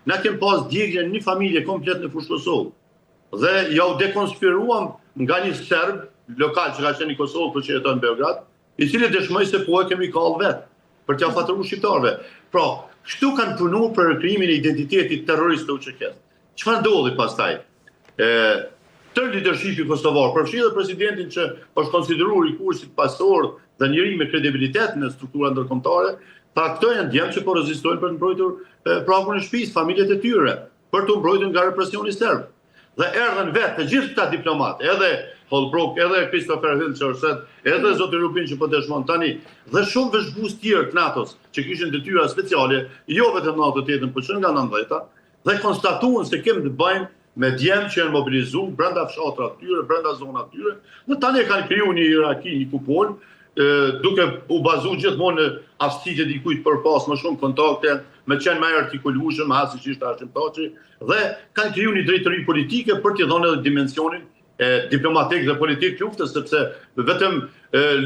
na kem pas djegje një familje komplet në fushë Kosovë. Dhe ja u dekonspiruam nga një serb lokal që ka qenë në Kosovë për që jeton në Beograd, i cili dëshmoi se po e kemi kallë vetë për t'ia fatëruar shqiptarëve. Pra, kështu kanë punuar për krijimin e identitetit terrorist të UÇK-s. Çfarë ndodhi pastaj? Tërë leadershipi kosovar, përfshi dhe presidentin që është konsideruar i kursit pasor dhe njëri me kredibilitet në struktura ndërkombëtare, tha këto janë djemë që po rezistojnë për të mbrojtur prapun e shtëpisë, familjet e tyre, për të mbrojtur nga represioni serb. Dhe erdhen vetë të gjithë këta diplomatë, edhe Holbrooke, edhe Christopher Hilscher, edhe zoti Rubin që po dëshmon tani, dhe shumë vëzhgues tjerë të NATO-s që kishin detyra speciale, jo vetëm në 98-ën, por që nga 90-ta, dhe konstatuan se kemi të bëjmë me djemë që janë mobilizuar brenda fshatrave të tyre, brenda zonave të tyre, dhe tani kanë krijuar një hierarki, një kupol, duke u bazuar gjithmonë në aftësitë e dikujt për pas më shumë kontakte, me qenë më artikulueshëm, as siç ishte Hashim Thaçi, dhe kanë krijuar një drejtëri politike për t'i dhënë edhe dimensionin diplomatik dhe politik luftës, sepse vetëm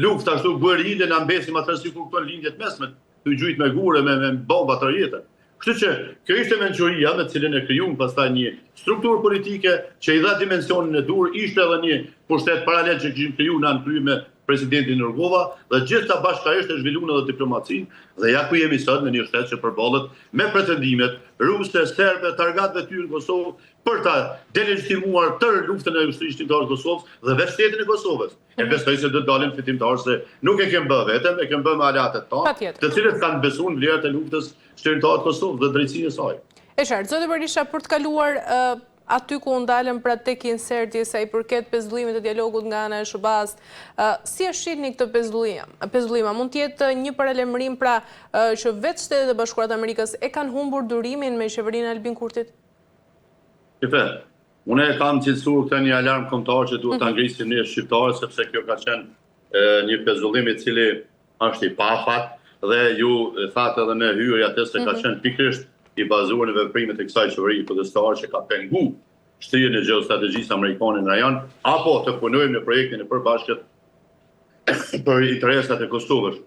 lufta ashtu guerrille na mbesim atë si kur këto lindjet mesme, të gjujt me gure, me bomba të rjetën. Kështu që kjo ishte mençuria me cilën e krijuam pastaj një strukturë politike që i dha dimensionin e dur, ishte edhe një pushtet paralel që kishim krijuar në anë me presidentin Nurgova, dhe gjithta bashkërisht e zhvilluan edhe diplomacinë, dhe ja ku jemi sot në një shtet që përballet me pretendimet ruse, serbe, targatëve tyre në Kosovë për ta delegitimuar tërë luftën e ushtrisë shqiptare të Kosovës dhe vetë shtetin e Kosovës. E besoj se do të dalim fitimtar se nuk e kemë bërë vetëm, e kemë bërë me aleatet tonë, të cilët kanë besuar në vlerat e luftës shterimtare të Kosovës dhe drejtsinë e saj. E qartë, zoti Berisha, për të kaluar aty ku ndalën pra tek inserti sa i përket pezullimit të dialogut nga ana e SHBA-s, si e shihni këtë pezullim? Mund të jetë një paralajmërim pra që vetë Shtetet e Bashkuara të Amerikës e kanë humbur durimin me qeverinë e Albin Kurtit? Unë e kam cilësuar këtë një alarm kombëtar që duhet ta ngrisim ne shqiptarët, sepse kjo ka qenë një pezullim i cili është i pafat dhe ju thatë edhe në hyrje atë se ka qenë pikërisht i bazuar në veprimet e kësaj qeverie kundërstare që ka penguar shtrijen e gjeostrategjisë amerikane në rajon, apo të punojmë në projektin e përbashkët për interesat e Kosovës.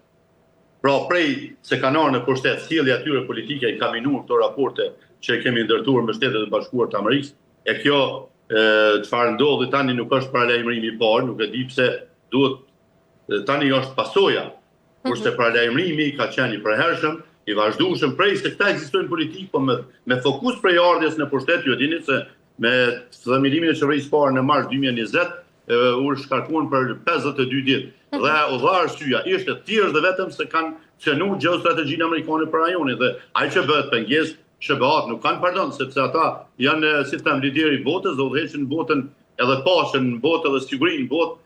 Pra prej se kanë ardhur në pushtet sjellja e tyre politike i ka minuar këto raporte që kemi ndërtuar me Shtetet e Bashkuara të Amerikës, e kjo çfarë ndodhi tani nuk është paralajmërimi i parë, nuk e di pse duhet tani është pasoja, kurse paralajmërimi ka qenë i përhershëm, i vazhdueshëm prej se këta ekzistojnë politikë, po me fokus prej ardhjes në pushtet, ju dini se me themelimin e qeverisë parë në mars 2020 u shkarkuan për 52 ditë. Dhe u dha arsyeja ishte thjesht dhe vetëm se kanë cënuar gjeostrategjinë amerikane për rajonin dhe ai që bëhet pengesë SHBA-t nuk kanë pardon, sepse ata janë si them lideri i botës dhe udhëheqin botën edhe paqen në botë edhe sigurinë në botë,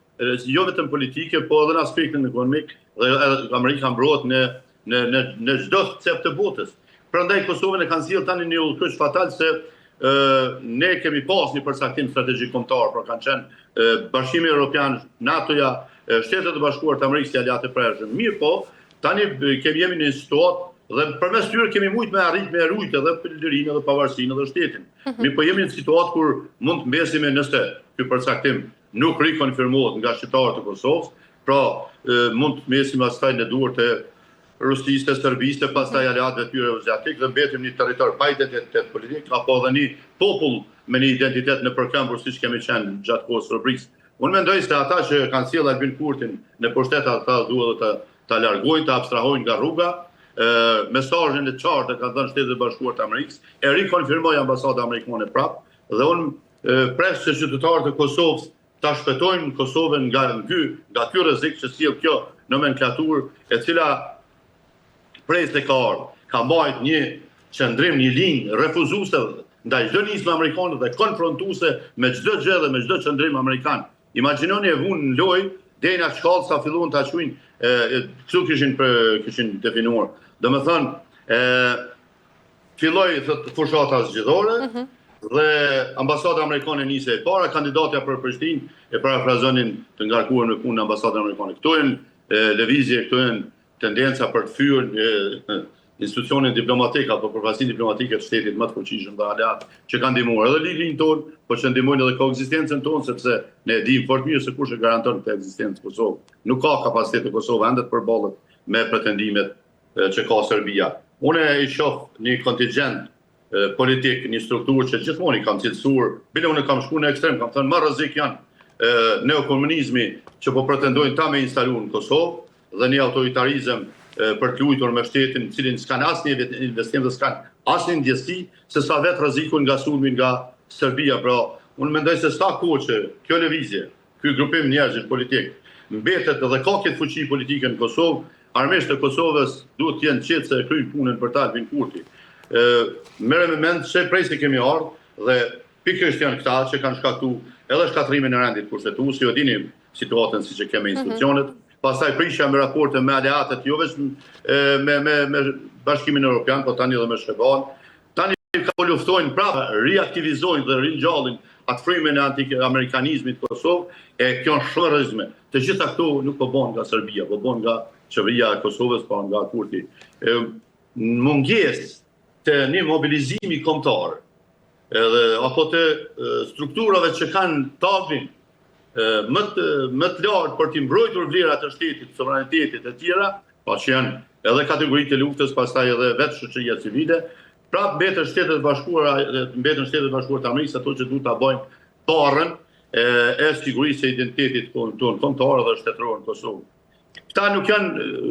jo vetëm politike, po edhe në aspektin ekonomik, dhe Amerika mbrohet në çdo cep të botës. Prandaj Kosovën e kanë sjellë tani një udhëheq fatal se ne kemi pas një përcaktim strategjik kombëtar, por kanë qenë Bashkimi Evropian, NATO-ja, Shtetet e Bashkuara të Amerikës si aleatë përhershëm. Mirë po, tani jemi në një situatë dhe përmes tyre kemi mujt me arrit me rujt edhe për lirinë edhe pavarësinë edhe shtetin. Mirë po jemi në situatë kur mund të mbesim nëse ky përcaktim nuk rikonfirmohet nga shqiptarët e Kosovës, pra mund të mbesim asaj në duart e Rusisë, Serbisë, pastaj aleatëve tyre azjatik dhe mbetim një territor pa identitet politik, apo edhe një popull me një identitet në përkëmbur siç kemi qenë gjatë kohës së Robrisë. Unë mendoj se ata që kanë sjellë Albin Kurtin në pushtet, ata duhet ta largojnë, ta abstrahojnë nga rruga. Mesazhin e qartë ka dhënë Shtetet e Bashkuara të Amerikës, e rikonfirmoi ambasada amerikane prap, dhe unë pres që qytetarët e Kosovës ta shpëtojnë Kosovën nga ky rrezik që sjell kjo nomenklaturë, e cila prej se ka mbajt një qëndrim, një linjë refuzuese ndaj çdo nisme amerikane dhe konfrontuese me çdo gjë dhe me çdo qëndrim amerikan. Imagjinoni e vunë në lojë deri në shkallë sa filluan ta quajnë, kështu kishin definuar. Domethënë, filloi fushata zgjedhore dhe ambasada amerikane nisi e para, kandidatja për Prishtinë e parafrazonin të ngarkuar në punë ambasadën amerikane. Këto janë lëvizje, këto janë tendenca për të fyer institucionin diplomatik apo përfaqësinë diplomatike të shtetit më të fuqishëm dhe aleat që kanë ndihmuar edhe lirin tonë, po që ndihmojnë edhe koekzistencën tonë, sepse ne dimë fort mirë se kush e garanton këtë ekzistencë Kosovë. Nuk ka kapacitet e Kosovë ende të përballet me pretendimet që ka Serbia. Unë i shoh një kontingjent politik, një strukturë që gjithmonë i kam cilësuar, bile unë kam shku në ekstrem, kam thënë më rrezik janë neokomunizmi që po pretendojnë ta me instalu në Kosovë dhe një autoritarizëm për të luajtur me shtetin, cilin s'kan asnjë investim dhe s'kan asnjë ndjesi se sa vetë rrezikun nga sulmi nga Serbia. Pra, unë mendoj se s'ka kohë që kjo lëvizje, ky grupim njerëzish politik mbetet dhe ka këtë fuqi politike në Kosovë, armishtë e Kosovës duhet të jenë qetë se kryjnë punën për ta Albin Kurti. Merrem me mend se prej se kemi ardhur dhe pikërisht janë këta që kanë shkaktu edhe shkatrimin e rendit kushtetues, ju dini situatën siç e kemi institucionet, pastaj prishja me raporte me aleatët, jo vetëm me Bashkimin Evropian, po tani edhe me Shqipërinë. Tani ka luftojnë prapë, riaktivizojnë dhe ringjallin atë frymën e anti-amerikanizmit në Kosovë, e kjo është shumë rrezikshme. Të gjitha këto nuk po bën nga Serbia, po bën nga qeveria e Kosovës, po nga Kurti. Mungesë të një mobilizimi kombëtar, edhe apo të strukturave që kanë tablin më të lartë për të mbrojtur vlerat e shtetit, sovranitetit e tjera, pa që janë edhe kategoritë e luftës, pastaj edhe vetë shoqëria civile, prapë mbeten Shtetet Bashkuara të Amerikës ato që duhet ta bëjnë parën e sigurisë së identitetit tonë kombëtar dhe shtetëror në Kosovë. Këta nuk janë,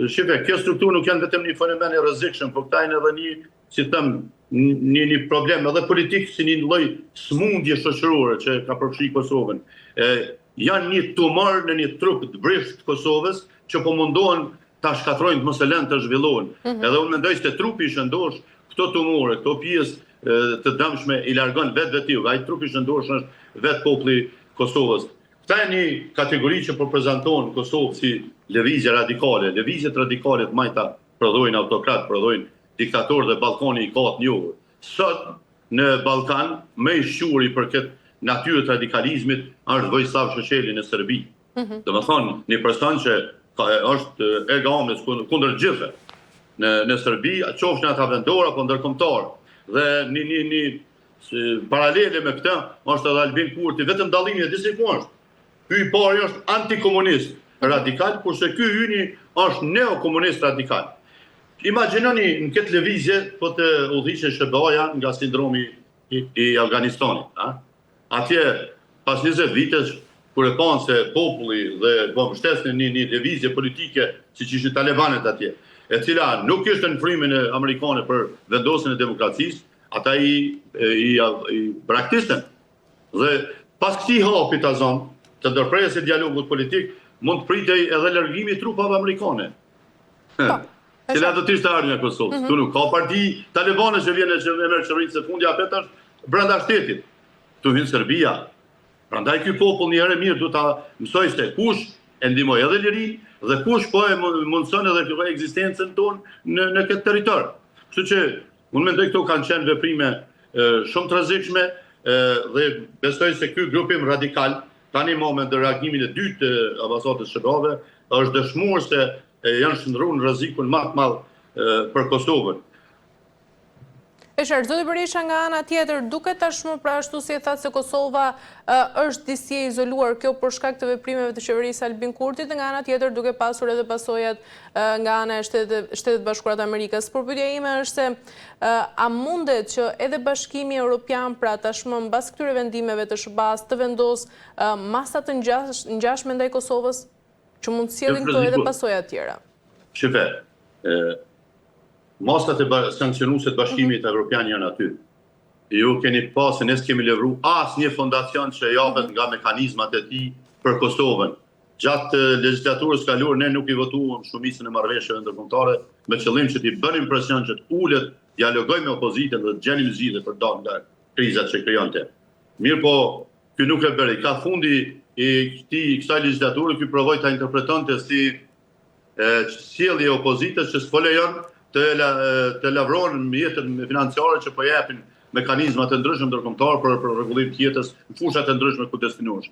shife, kjo strukturë nuk janë vetëm një fenomen i rrezikshëm, por këta janë edhe një, si them, një problem edhe politik, si një lloj smundje shoqërore që ka përfshi Kosovën. Janë një tumor në një trup të brisht të Kosovës që po mundohen ta shkatrojnë të mos e lënë të zhvillohen. Edhe unë mendoj se trupi i shëndosh këto tumore, këto pjesë të dëmshme i largon vetë. Ai trupi i shëndosh është vetë populli Kosovës. Këta e një kategori që po prezantohen Kosovë si lëvizje radikale. Lëvizjet radikale të majta prodhojnë autokrat, prodhojnë diktator dhe Ballkani i ka të njohur. Sot në Ballkan më i shquri për këtë natyrë të radikalizmit është Vojislav Šešelji në Serbi. Domethënë, një person që është erga omnes kundër gjithëve në Serbi, qofshin ata vendor apo ndërkombëtar. Dhe një paralele me këtë është edhe Albin Kurti, vetëm dallimi e disi ku është. Ky i pari është antikomunist radikal, kurse ky hyni është neokomunist radikal. Imagjinoni në këtë lëvizje po të udhëhiqej SBA-ja nga sindromi i Afganistanit, Atje pas 20 vitesh kur e panë se populli dhe po mbështesnin një lëvizje politike siç ishin talibanët atje, e cila nuk ishte në frymën e amerikane për vendosjen e demokracisë, ata i braktisën. Dhe pas këtij hapi tazon të ndërprerjes së dialogut politik, mund të pritej edhe largimi i trupave amerikane. Cila do të ishte ardhmja e Kosovës. Tu nuk ka parti talibane që vjen që merr qeverinë së fundi apo është brenda shtetit. Tu vjen Serbia. Prandaj ky popull një herë mirë duhet ta mësoj se kush e ndihmoi edhe lirin dhe kush po e mundson edhe këtë ekzistencën tonë në këtë territor. Kështu që unë mendoj këto kanë qenë veprime shumë të rrezikshme dhe besoj se ky grupim radikal tani në moment të reagimin e dytë të ambasadës shqiptare është dëshmuar se janë shndruar në rrezikun më të madh për Kosovën. Zoti Berisha nga ana tjetër duket tashmë pra ashtu si e thatë se Kosova është disi e izoluar kjo për shkak të veprimeve të qeverisë Albin Kurtit, dhe nga ana tjetër duke pasur edhe pasojat nga ana e Shtetet Bashkuara të Amerikës. Por pyetja ime është se a mundet që edhe Bashkimi Evropian pra tashmë mbas këtyre vendimeve të SBA-s të vendos masa të ngjashme ndaj Kosovës që mund të sjellin këto edhe pasoja të tjera? Shife, masat e sankcionuese të Bashkimit Evropian janë aty. Ju keni pasë, ne s'kemi levru asnjë fondacion që japet nga mekanizmat e tij për Kosovën. Gjatë legjislaturës kaluar ne nuk i votuam shumicën e marrëveshjeve ndërkombëtare me qëllim që t'i bënim presion që të ulet, dialogoj me opozitën dhe të gjenim zgjidhje për dalë nga krizat që krijonte. Mirë po, ky nuk e bëri. Ka fundi i kësaj legjislature ky provoi ta interpretonte si sjellje e opozitës që s'po lejon të lavrohen mjetët financiare që po japin mekanizmat të ndryshëm ndërkombëtar për rregullim të jetës në fushat të ndryshme ku destinohesh.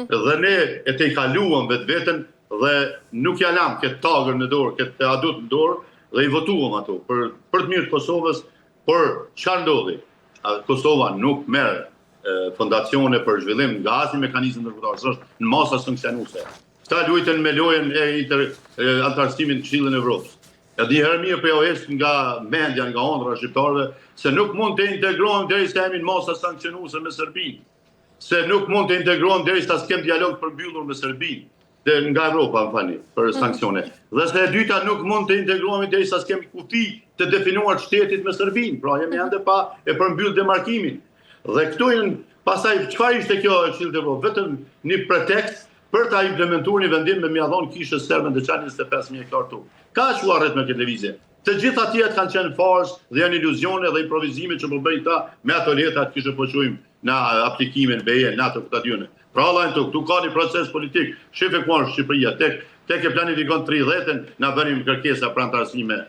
Dhe ne e te kaluam vetveten dhe nuk ja lam këtë tagër në dorë, këtë adut në dorë dhe i votuam ato për të mirë të Kosovës, por çfarë ndodhi? Kosova nuk merr fondacione për zhvillim nga asnjë mekanizëm ndërkombëtar, është në masa sankcionuese. Këta luajtën me lojën e antarësimit të Këshillit të Evropës. Edhe një herë mirë për jo ecë nga mendja, nga ëndra shqiptarëve, se nuk mund të integrohen derisa jemi në masa sankcionuese me Serbinë, se nuk mund të integrohen derisa s'kem dialog përmbyllur me Serbinë, nga Evropa, më fani, për sankcione. Dhe se e dyta nuk mund të integrohemi derisa s'kem kufi të definuar të shtetit me Serbinë, pra jemi ende pa e përmbyll demarkimin. Dhe këtu janë, pastaj çfarë ishte kjo e Këshillit Evropë? Vetëm një pretekst për ta implementuar një vendim me mjadhon kishës serbe në 25.000 hektar tokë. Ka që u arret me këtë lëvizje. Të gjitha tjetë kanë qenë farës dhe janë iluzione dhe improvizime që përbëjnë ta me ato letat kishë përqujmë në aplikimin BE, NATO këtadyone. Pra lajnë të këtu ka një proces politik, shefe ku është Shqipëria, tek e planifikon 30-ën, na bënim kërkesa për antarësime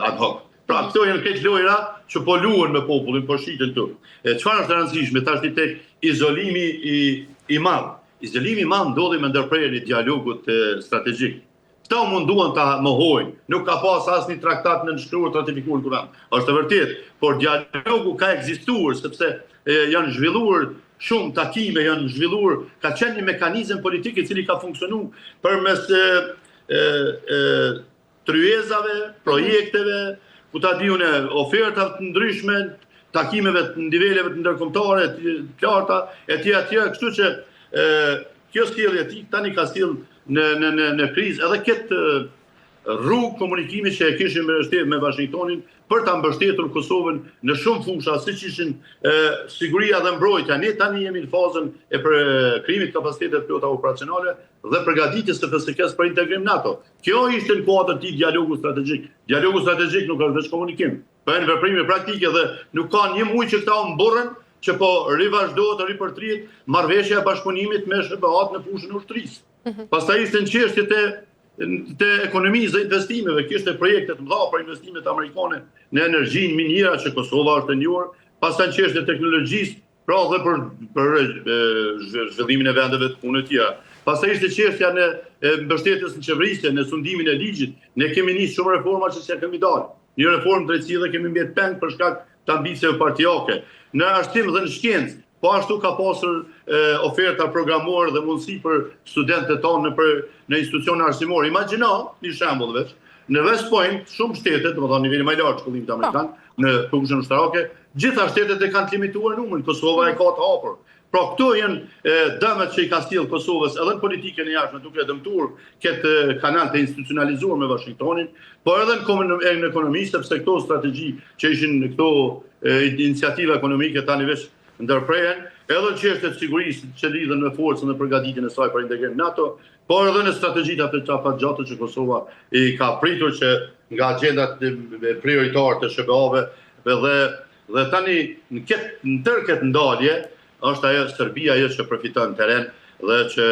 ad hoc. Pra këto janë këtë lojra që po luhen me popullin, po shiten të. Çfarë është rëndësishme, tash tek izolimi i madh. Izolimi i madh ndodhi me ndërprerjen e dialogut strategjik. Këta munduan ta mohojnë, nuk ka pas asnjë traktat në nënshkruar të ratifikuar kurrë. Është vërtet, por dialogu ka ekzistuar sepse janë zhvilluar shumë takime, janë zhvilluar, ka qenë një mekanizëm politik i cili ka funksionuar përmes tryezave, projekteve, ku ta diun ofertave të ndryshme, takimeve të niveleve të ndërkombëtare, të larta, etj, kështu që kjo sjellje tani ka sjell në krizë edhe këtë rrugë komunikimi që e kishim me Washingtonin për ta mbështetur Kosovën në shumë fusha, siç ishin siguria dhe mbrojtja. Ne tani jemi në fazën e krijimit kapacitetet plota operacionale dhe përgatitjes së FSK-s për integrim NATO. Kjo ishte në kuadër të dialogu strategjik. Dialogu strategjik nuk është vetëm komunikim, po janë veprime praktike dhe nuk ka një muaj që këta u mburren që po rivazhdohet, ripërtrihet marrëveshja e bashkëpunimit me SBA-t në fushën e ushtrisë. Pastaj ishte në çështje të ekonomisë dhe investimeve, kishte projekte të mëdha për investimet amerikane në energjinë miniera që Kosova është e njohur, pastaj në çështje të teknologjisë, pra dhe për zhvillimin e vendeve të punës të tjera. Pastaj ishte çështja në mbështetjes në qeverisje, në sundimin e ligjit. Ne kemi nisur shumë reforma që s'ja kemi dalë. Një reformë drejtësie dhe kemi mbet peng për shkak të ambicieve partijake. Në arsim dhe në shkencë, po ashtu ka pasur oferta programore dhe mundësi për studentët tonë në institucione arsimore. Imagjino një shembull veç, në West Point, shumë shtete, domethënë niveli më i lartë shkollimit amerikan, në fushën ushtarake, gjitha shtetet e kanë të limituar numrin, Kosova e ka të hapur. Pra këto janë dëmet që i ka sjellë Kosovës edhe në politikën e jashtme, duke dëmtuar këtë kanal të institucionalizuar me Washingtonin, por edhe në ekonomi, sepse këto strategji që ishin këto iniciativa ekonomike tani veç ndërprehen, edhe në çështjet e sigurisë që lidhen me forcën dhe përgatitjen e saj për integrim NATO, por edhe në strategjitë të çafatgjatë që Kosova i ka pritur që nga agjendat prioritare të SBA-ve dhe tani në tërë këtë ndalje është ajo Serbia që përfiton teren dhe që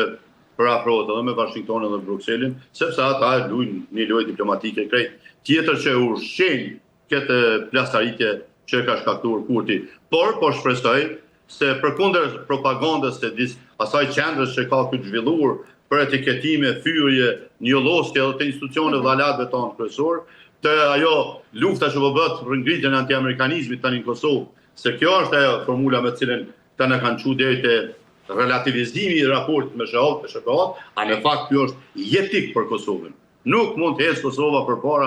përafrohet edhe me Washingtonin dhe Brukselin, sepse ata luajnë një lojë diplomatike krejt tjetër që ushqejnë këtë plastaritje që ka shkaktuar Kurti. Por shpresoj se përkundër propagandës së asaj qendrës që ka këtë zhvilluar për etiketime, thyrje, njollosje edhe të institucioneve dhe alatëve tonë kryesor, të ajo lufta që po bëhet për ngritjen e antiamerikanizmit tani në Kosovë, se kjo është ajo formula me cilën ta na kanë çuar deri te relativizimi i raportit me SBA-t, a në fakt kjo është jetik për Kosovën. Nuk mund të ecë Kosova përpara